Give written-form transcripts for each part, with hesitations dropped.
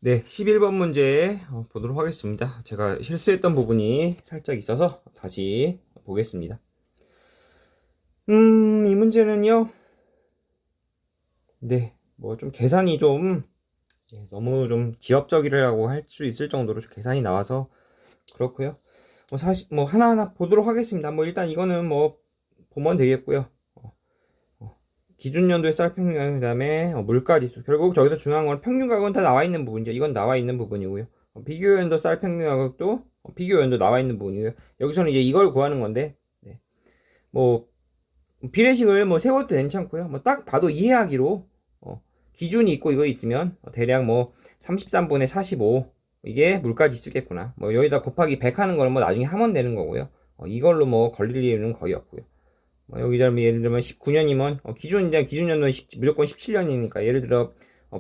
네, 11번 문제 보도록 하겠습니다. 제가 실수했던 부분이 살짝 있어서 다시 보겠습니다. 이 문제는요. 네, 뭐 좀 계산이 좀 너무 좀 지엽적이라고 할 수 있을 정도로 좀 계산이 나와서 그렇고요. 뭐 사실 뭐 하나하나 보도록 하겠습니다. 뭐 일단 이거는 뭐 보면 되겠고요. 기준 연도의 쌀 평균, 그다음에 물가 지수. 결국 저기서 중요한 건 평균 가격은 다 나와 있는 부분이죠. 이건 나와 있는 부분이고요. 비교 연도 쌀 평균 가격도 비교 연도 나와 있는 부분이고요. 여기서는 이제 이걸 구하는 건데, 네. 뭐 비례식을 뭐 세워도 괜찮고요. 뭐 딱 봐도 이해하기로 기준이 있고 이거 있으면 대략 뭐 33분의 45 이게 물가 지수겠구나. 뭐 여기다 곱하기 100 하는 거는 뭐 나중에 하면 되는 거고요. 이걸로 뭐 걸릴 일은 거의 없고요. 여기 예를 들면 19년이면 기준 연도는 무조건 17년이니까 예를 들어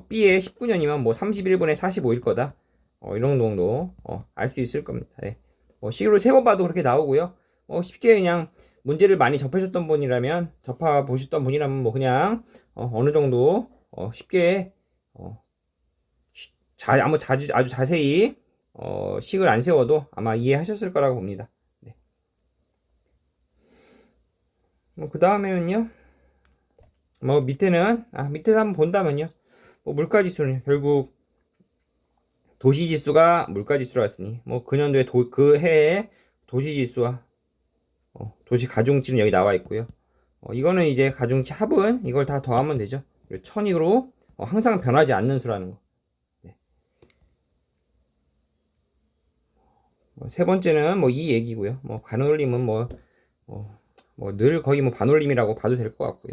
B에 19년이면 뭐 31분의 45일 거다. 이런 정도 알 수 있을 겁니다. 네. 뭐 식으로 세워봐도 그렇게 나오고요. 쉽게 그냥 문제를 많이 접하셨던 분이라면 접하 보셨던 분이라면 뭐 그냥 어느 정도 쉽게 아주 자세히 식을 안 세워도 아마 이해하셨을 거라고 봅니다. 네. 뭐 그 다음에는요. 뭐 밑에서 한번 본다면요. 뭐 물가지수는 결국 도시지수가 물가지수로 왔으니 뭐 그 년도에 그 해에 도시지수와 도시 가중치는 여기 나와 있고요. 이거는 이제 가중치 합은 이걸 다 더하면 되죠. 1000으로 항상 변하지 않는 수라는 거. 네. 세 번째는 뭐 이 얘기고요. 뭐 반올림은 뭐 늘 거의 뭐 반올림이라고 봐도 될 것 같고요.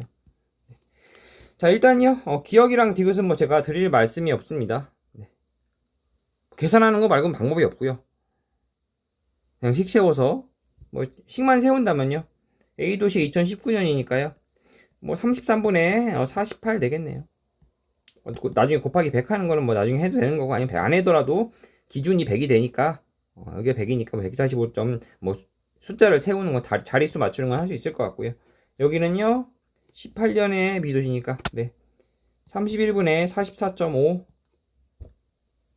자, 일단요. 기억이랑 디귿은 뭐 제가 드릴 말씀이 없습니다. 네. 계산하는 거 말고는 방법이 없고요. 그냥 식 세워서 뭐 식만 세운다면요. A도시 2019년이니까요. 뭐 33분의 48 되겠네요. 나중에 곱하기 100 하는 거는 뭐 나중에 해도 되는 거고 아니면 100 안 해더라도 기준이 100이 되니까 여기가 100이니까 145점 뭐 숫자를 세우는 건 자릿수 맞추는 건 할 수 있을 것 같고요. 여기는요. 18년의 B도시니까 네. 31분의 44.5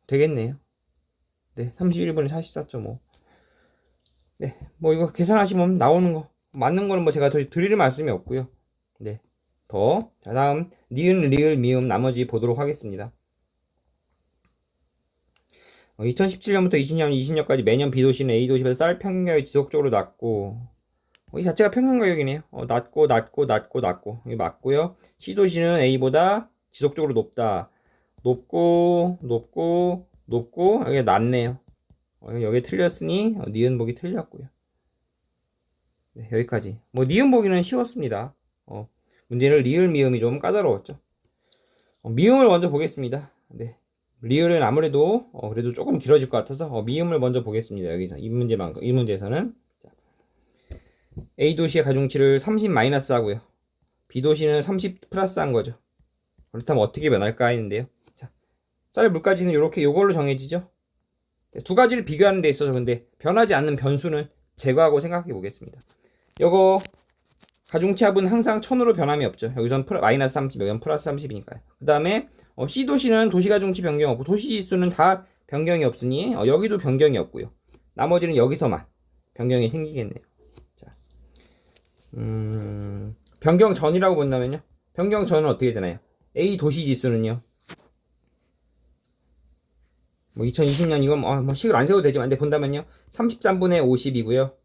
되겠네요. 네. 31분의 44.5. 네. 뭐 이거 계산하시면 나오는 거 맞는 거는 뭐 제가 더 드릴 말씀이 없고요. 네. 자, 다음 니은, 리을, 미음 나머지 보도록 하겠습니다. 2017년부터 20년까지 매년 B도시는 A도시보다 쌀 평균 가격이 지속적으로 낮고 이 자체가 평균 가격이네요. 낮고 이게 맞고요. C도시는 A보다 지속적으로 높고 여기 낮네요. 여기 틀렸으니 니은 보기 틀렸고요. 네, 여기까지. 뭐 니은 보기는 쉬웠습니다. 문제는 리을 미음이 좀 까다로웠죠. 미음을 먼저 보겠습니다. 네. 리을은 아무래도 그래도 조금 길어질 것 같아서 미음을 먼저 보겠습니다. 여기서 이 문제에서는 A 도시의 가중치를 30 마이너스 하고요. B 도시는 30 플러스 한 거죠. 그렇다면 어떻게 변할까 했는데요. 자, 쌀 물가지는 이렇게 요걸로 정해지죠. 두 가지를 비교하는 데 있어서 근데 변하지 않는 변수는 제거하고 생각해 보겠습니다. 요거 가중치 합은 항상 1000으로 변함이 없죠. 여기선 마이너스 30, 여기선 플러스 30이니까요. 그 다음에 C도시는 도시가중치 변경 없고 도시지수는 다 변경이 없으니 여기도 변경이 없고요. 나머지는 여기서만 변경이 생기겠네요. 자, 변경 전이라고 본다면요. 변경 전은 어떻게 되나요? A 도시지수는요. 뭐 2020년 이건 뭐 식을 안 세워도 되지만 근데 본다면요. 33분의 50이고요.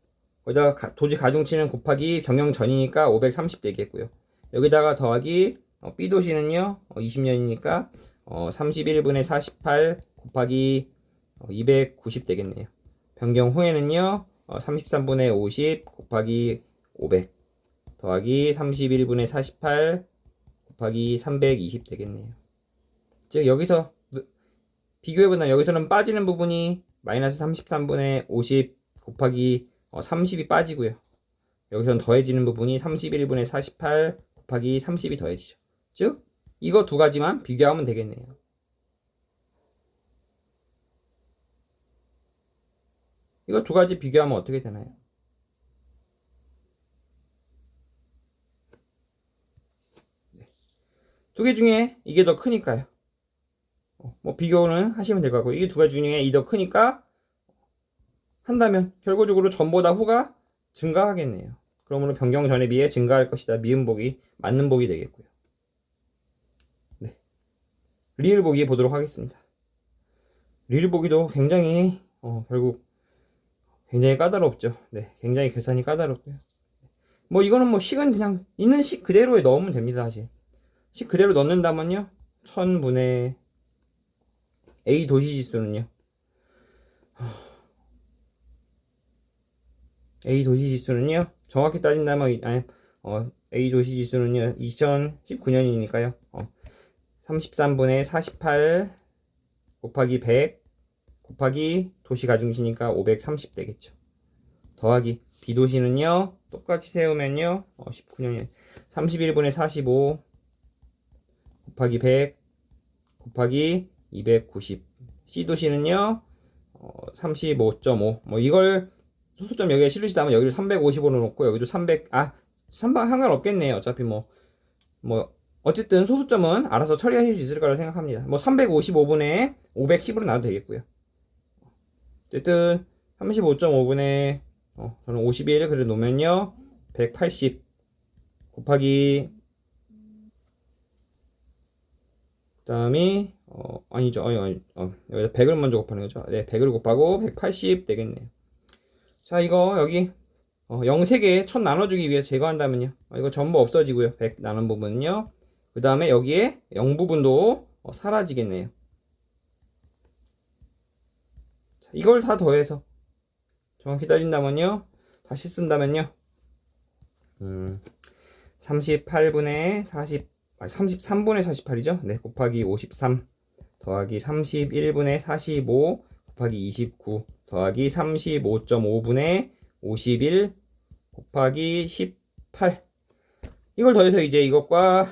거기다가 도시 가중치는 곱하기 변경 전이니까 530 되겠고요. 여기다가 더하기 B도시는요 20년이니까 31분의 48 곱하기 290 되겠네요. 변경 후에는요 33분의 50 곱하기 500 더하기 31분의 48 곱하기 320 되겠네요. 즉 여기서 비교해보면 여기서는 빠지는 부분이 마이너스 33분의 50 곱하기 30이 빠지고요. 여기서는 더해지는 부분이 31분의 48 곱하기 30이 더해지죠. 즉 이거 두 가지만 비교하면 되겠네요. 이거 두 가지 비교하면 어떻게 되나요? 네. 두 개 중에 이게 더 크니까요. 뭐 비교는 하시면 될 것 같고, 이게 두 가지 중에 이 더 크니까 한다면 결과적으로 전보다 후가 증가하겠네요. 그러므로 변경 전에 비해 증가할 것이다. 미음 보기 맞는 보기 되겠고요. 네. 리을 보기 보도록 하겠습니다. 리을 보기도 굉장히 결국 굉장히 까다롭죠. 네, 굉장히 계산이 까다롭고요. 뭐 이거는 뭐 식은 그냥 있는 식 그대로에 넣으면 됩니다. 사실 식 그대로 넣는다면요, 1000분의 A 도시지수는요, A 도시지수는요 정확히 따진다면 A 도시지수는요 2019년이니까요 33분의 48 곱하기 100 곱하기 도시 가중시니까 530 되겠죠. 더하기 B도시는요 똑같이 세우면요 19년이 31분의 45 곱하기 100 곱하기 290. C도시는요 35.5. 뭐 이걸 소수점 여기에 실으시다면 여기를 355로 놓고 여기도 300. 상관없겠네요. 어차피 뭐 어쨌든 소수점은 알아서 처리하실 수 있을 거라고 생각합니다. 뭐 355분의 510으로 나와도 되겠고요. 어쨌든 35.5분의 저는 51을 그래 놓으면요 180 곱하기 그 다음이 아니죠. 여기다 100을 먼저 곱하는 거죠. 네, 100을 곱하고 180 되겠네요. 자, 이거 여기 0 3개 1000 나눠주기 위해서 제거한다면요, 이거 전부 없어지고요. 100 나눈 부분은요. 그 다음에 여기에 0 부분도 사라지겠네요. 자, 이걸 다 더해서 정확히 따진다면요, 다시 쓴다면요 38분의 33분의 48이죠. 네, 곱하기 53 더하기 31분의 45 곱하기 29 더하기 35.5분의 51 곱하기 18. 이걸 더해서 이제 이것과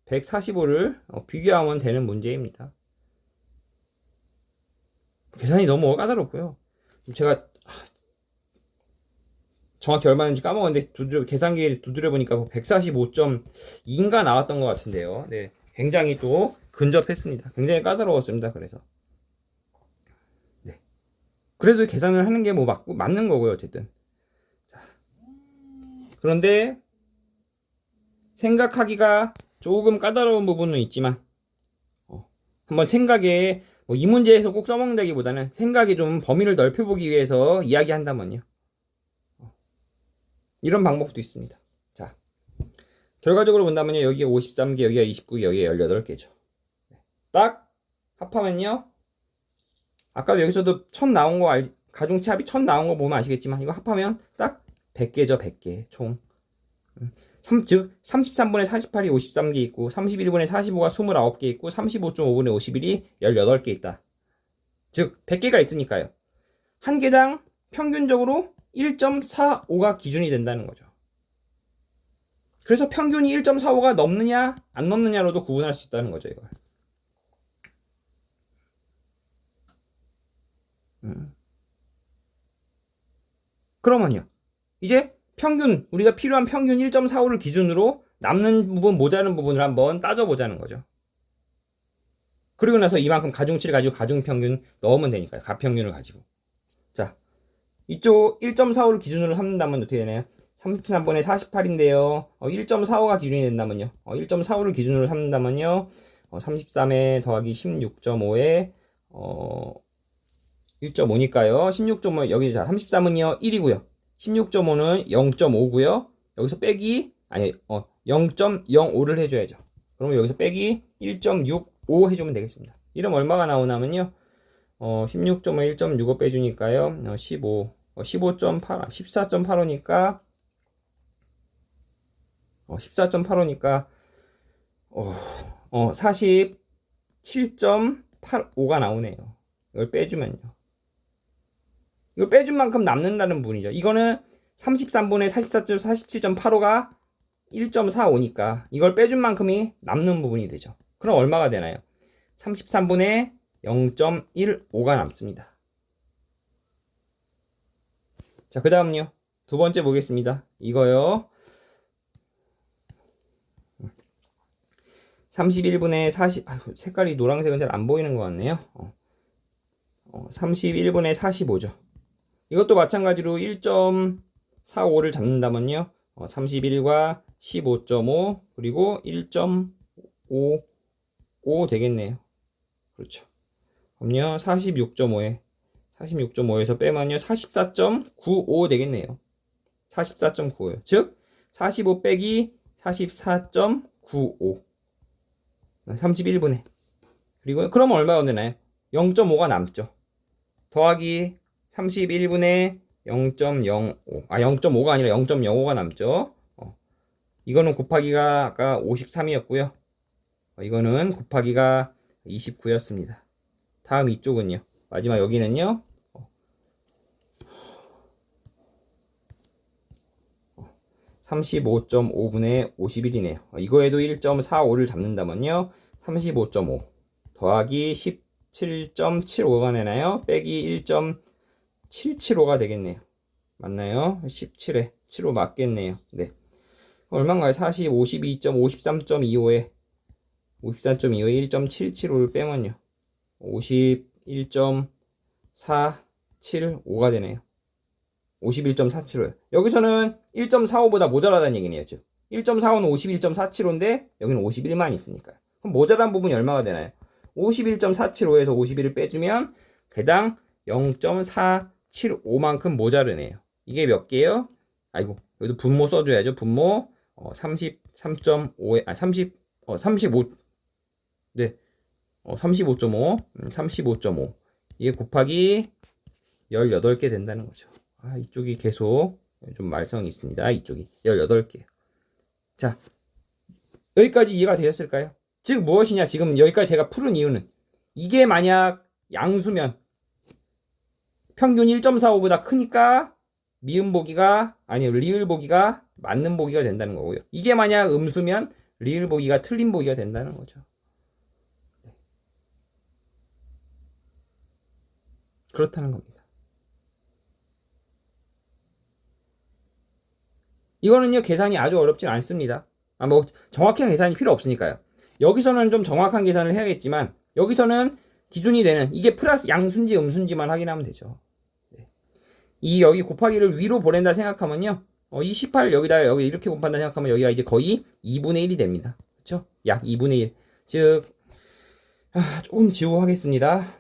145를 비교하면 되는 문제입니다. 계산이 너무 까다롭고요. 제가 정확히 얼마인지 까먹었는데 계산기를 두드려 보니까 145.2인가 나왔던 것 같은데요. 네, 굉장히 또 근접했습니다. 굉장히 까다로웠습니다. 그래서 네, 그래도 계산을 하는 게 뭐 맞는 거고요. 어쨌든 자, 그런데 생각하기가 조금 까다로운 부분은 있지만 한번 생각에 이 문제에서 꼭 써먹는다기보다는 생각에 좀 범위를 넓혀보기 위해서 이야기한다면요, 이런 방법도 있습니다. 자, 결과적으로 본다면요, 여기에 53개, 여기가 29개, 여기에 18개죠. 딱 합하면요, 아까도 여기서도 1000 나온 거 가중치 합이 1000 나온 거 보면 아시겠지만, 이거 합하면 딱 100개죠. 100개 총. 즉 33분의 48이 53개 있고 31분의 45가 29개 있고 35.5분의 51이 18개 있다. 즉 100개가 있으니까요, 한 개당 평균적으로 1.45가 기준이 된다는 거죠. 그래서 평균이 1.45가 넘느냐 안 넘느냐로도 구분할 수 있다는 거죠. 이걸 그러면요, 이제 평균, 우리가 필요한 평균 1.45를 기준으로 남는 부분, 모자른 부분을 한번 따져보자는 거죠. 그리고 나서 이만큼 가중치를 가지고 가중평균 넣으면 되니까요. 가평균을 가지고. 자, 이쪽 1.45를 기준으로 삼는다면 어떻게 되나요? 33분의 48인데요 1.45가 기준이 된다면요, 1.45를 기준으로 삼는다면요 33에 더하기 16.5에 1.5니까요 16.5, 여기 자 33은요 1이고요 16.5는 0.5고요 여기서 빼기 0.05를 해줘야죠. 그러면 여기서 빼기 1.65 해주면 되겠습니다. 이러면 얼마가 나오냐면요 16.5에 1.65 빼주니까요 15, 15.8, 14.85니까 14.85니까 47.85가 나오네요. 이걸 빼주면요, 이걸 빼준 만큼 남는다는 부분이죠. 이거는 33분의 47.85가 1.45니까 이걸 빼준 만큼이 남는 부분이 되죠. 그럼 얼마가 되나요? 33분의 0.15가 남습니다. 자, 그 다음요, 두 번째 보겠습니다. 이거요, 31분의 40, 색깔이 노란색은 잘 안 보이는 것 같네요. 31분의 45죠. 이것도 마찬가지로 1.45를 잡는다면요. 31과 15.5 그리고 1.55 되겠네요. 그렇죠. 그럼요. 46.5에서 빼면요. 44.95 되겠네요. 44.95요. 즉 45 빼기 44.95 31분의 그리고 그러면 얼마가 되나요? 0.5가 남죠. 더하기 31분의 0.05 0.5가 아니라 0.05가 남죠. 이거는 곱하기가 아까 53이었고요. 이거는 곱하기가 29였습니다. 다음 이쪽은요. 마지막 여기는요. 35.5분의 51이네요. 이거에도 1.45를 잡는다면요. 35.5 더하기 17.75가 되나요? 빼기 1.775가 되겠네요. 맞나요? 17에 7호 맞겠네요. 네. 얼마인가요? 40, 52.53.25에 53.25에 1.775를 빼면요. 51.475가 되네요. 51.475요. 여기서는 1.45보다 모자라다는 얘기네요. 즉 1.45는 51.475인데 여기는 51만 있으니까요. 그럼 모자란 부분이 얼마가 되나요? 51.475에서 51을 빼주면 개당 0.475만큼 모자르네요. 이게 몇 개요? 아이고 여기도 분모 써줘야죠. 분모 33.5에 35 네 35.5 35.5 이게 곱하기 18개 된다는 거죠. 이쪽이 계속 좀 말썽이 있습니다. 이쪽이 18개. 자, 여기까지 이해가 되셨을까요? 즉 무엇이냐? 지금 여기까지 제가 푸른 이유는 이게 만약 양수면 평균 1.45보다 크니까 미음 보기가 아니 리을 보기가 맞는 보기가 된다는 거고요. 이게 만약 음수면 리을 보기가 틀린 보기가 된다는 거죠. 그렇다는 겁니다. 이거는요 계산이 아주 어렵진 않습니다. 뭐 정확한 계산이 필요 없으니까요. 여기서는 좀 정확한 계산을 해야겠지만 여기서는 기준이 되는 이게 플러스 양수인지 음수인지만 확인하면 되죠. 네. 이 여기 곱하기를 위로 보낸다 생각하면요. 이 18 여기다 여기 이렇게 곱한다 생각하면 여기가 이제 거의 2분의 1이 됩니다. 그렇죠? 약 2분의 1. 즉 조금 지우고 하겠습니다.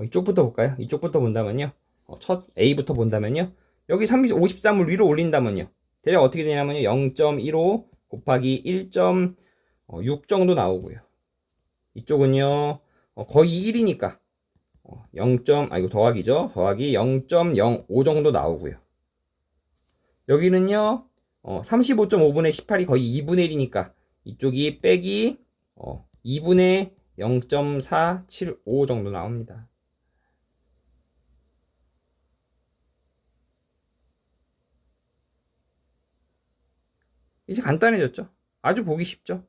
이쪽부터 볼까요? 이쪽부터 본다면요. 첫 A부터 본다면요. 여기 53을 위로 올린다면요. 대략 어떻게 되냐면요. 0.15 곱하기 1.6 정도 나오고요. 이쪽은요. 거의 1이니까 0. 이거 더하기죠. 더하기 0.05 정도 나오고요. 여기는요. 35.5분의 18이 거의 2분의 1이니까 이쪽이 빼기 2분의 0.475 정도 나옵니다. 이제 간단해졌죠. 아주 보기 쉽죠.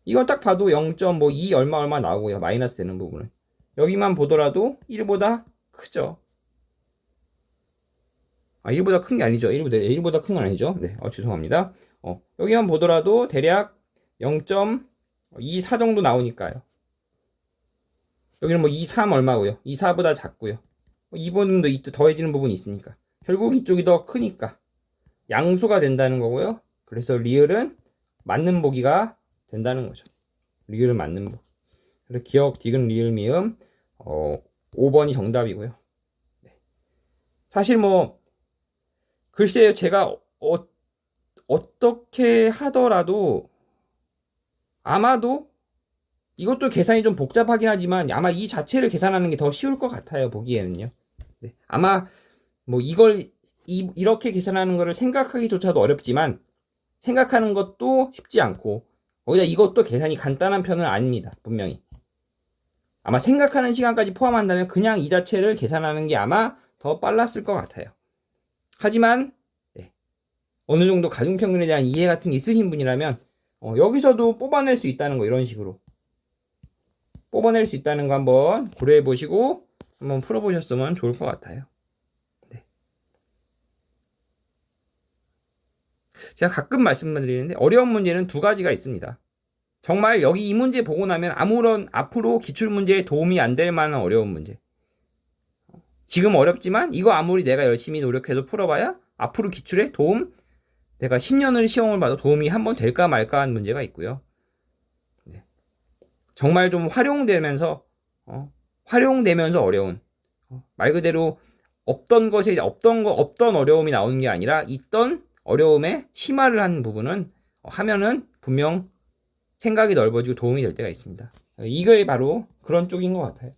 이건 딱 봐도 0.2 얼마 나오고요. 마이너스 되는 부분은. 여기만 보더라도 1보다 크죠. 1보다 큰 게 아니죠. 1보다 큰 건 아니죠. 네, 죄송합니다. 여기만 보더라도 대략 0.24 정도 나오니까요. 여기는 뭐 23 얼마고요. 24보다 작고요. 이 부분도 더해지는 부분이 있으니까. 결국 이쪽이 더 크니까 양수가 된다는 거고요. 그래서 리을은 맞는 보기가 된다는 거죠. 리을은 맞는 보기. 그래서 기억, 디귿, 리을, 미음 5번이 정답이고요. 네. 사실 뭐 글쎄요. 제가 어떻게 하더라도 아마도 이것도 계산이 좀 복잡하긴 하지만 아마 이 자체를 계산하는 게 더 쉬울 것 같아요. 보기에는요. 네. 아마 뭐 이걸 이렇게 계산하는 거를 생각하기조차도 어렵지만 생각하는 것도 쉽지 않고 거기다 이것도 계산이 간단한 편은 아닙니다. 분명히. 아마 생각하는 시간까지 포함한다면 그냥 이 자체를 계산하는 게 아마 더 빨랐을 것 같아요. 하지만 어느 정도 가중평균에 대한 이해 같은 게 있으신 분이라면 여기서도 뽑아낼 수 있다는 거 이런 식으로 뽑아낼 수 있다는 거 한번 고려해 보시고 한번 풀어보셨으면 좋을 것 같아요. 네. 제가 가끔 말씀드리는데 어려운 문제는 두 가지가 있습니다. 정말 여기 이 문제 보고 나면 아무런 앞으로 기출문제에 도움이 안 될 만한 어려운 문제. 지금 어렵지만 이거 아무리 내가 열심히 노력해서 풀어봐야 앞으로 기출에 도움, 내가 10년을 시험을 봐도 도움이 한번 될까 말까 하는 문제가 있고요. 네. 정말 좀 활용되면서 어려운, 말 그대로 없던 것에 없던 어려움이 나오는 게 아니라 있던 어려움에 심화를 하는 부분은 하면은 분명 생각이 넓어지고 도움이 될 때가 있습니다. 이게 바로 그런 쪽인 것 같아요.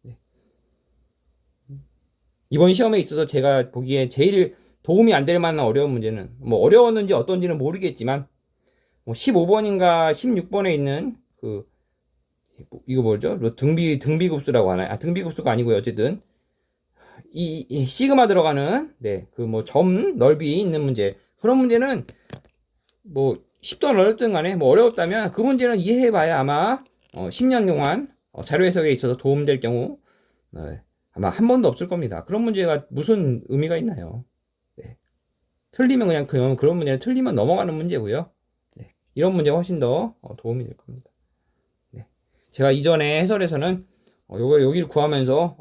네. 이번 시험에 있어서 제가 보기에 제일 도움이 안 될 만한 어려운 문제는 뭐 어려웠는지 어떤지는 모르겠지만 뭐 15번인가 16번에 있는 그 이거 뭐죠? 등비급수라고 하나요? 등비급수가 아니고요. 어쨌든 이 시그마 들어가는 그 뭐 점 넓이 있는 문제, 그런 문제는 뭐 쉽든 어렵든 간에 뭐 어려웠다면 그 문제는 이해해봐야 아마 10년 동안 자료 해석에 있어서 도움될 경우 아마 한 번도 없을 겁니다. 그런 문제가 무슨 의미가 있나요? 네. 틀리면 그런 문제는 틀리면 넘어가는 문제고요. 네. 이런 문제가 훨씬 더 도움이 될 겁니다. 네. 제가 이전에 해설에서는 여기를 구하면서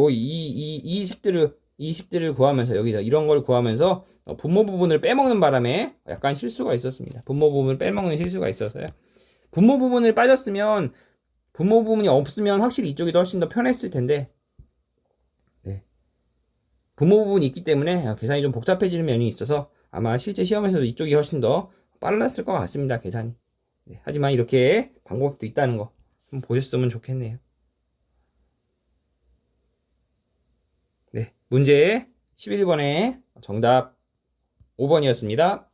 이 식들을 구하면서 여기서 이런 걸 구하면서 분모 부분을 빼먹는 바람에 약간 실수가 있었습니다. 분모 부분을 빼먹는 실수가 있어서요. 분모 부분을 빠졌으면 분모 부분이 없으면 확실히 이쪽이 훨씬 더 편했을 텐데 네. 분모 부분이 있기 때문에 계산이 좀 복잡해지는 면이 있어서 아마 실제 시험에서도 이쪽이 훨씬 더 빨랐을 것 같습니다. 계산이. 네. 하지만 이렇게 방법도 있다는 거 좀 보셨으면 좋겠네요. 네, 문제 11번의 정답 5번이었습니다.